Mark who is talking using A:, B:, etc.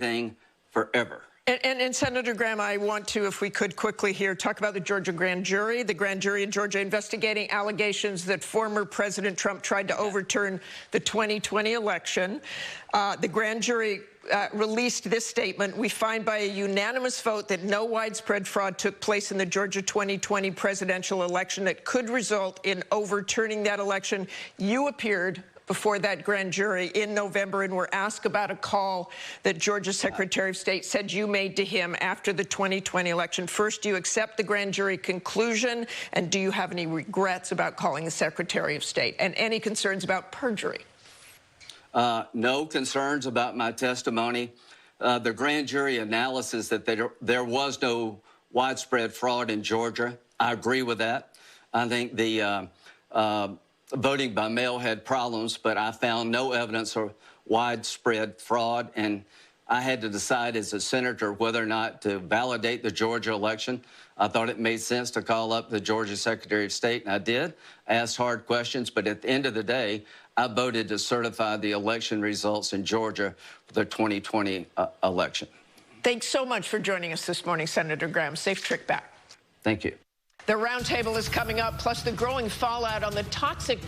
A: thing forever.
B: And Senator Graham, I want to, if we could quickly here, talk about the Georgia grand jury. The grand jury in Georgia investigating allegations that former President Trump tried to overturn the 2020 election. The grand jury released this statement. We find by a unanimous vote that no widespread fraud took place in the Georgia 2020 presidential election that could result in overturning that election. You appeared before that grand jury in November and were asked about a call that Georgia's Secretary of State said you made to him after the 2020 election. First, do you accept the grand jury conclusion, and do you have any regrets about calling the Secretary of State, and any concerns about perjury?
A: No concerns about my testimony. The grand jury analysis that there was no widespread fraud in Georgia, I agree with that. I think the voting by mail had problems, but I found no evidence of widespread fraud, and I had to decide as a senator whether or not to validate the Georgia election. I thought it made sense to call up the Georgia Secretary of State, and I did. Asked hard questions, but at the end of the day, I voted to certify the election results in Georgia for the 2020 election.
B: Thanks so much for joining us this morning, Senator Graham. Safe trip back.
A: Thank you.
B: The roundtable is coming up, plus the growing fallout on the toxic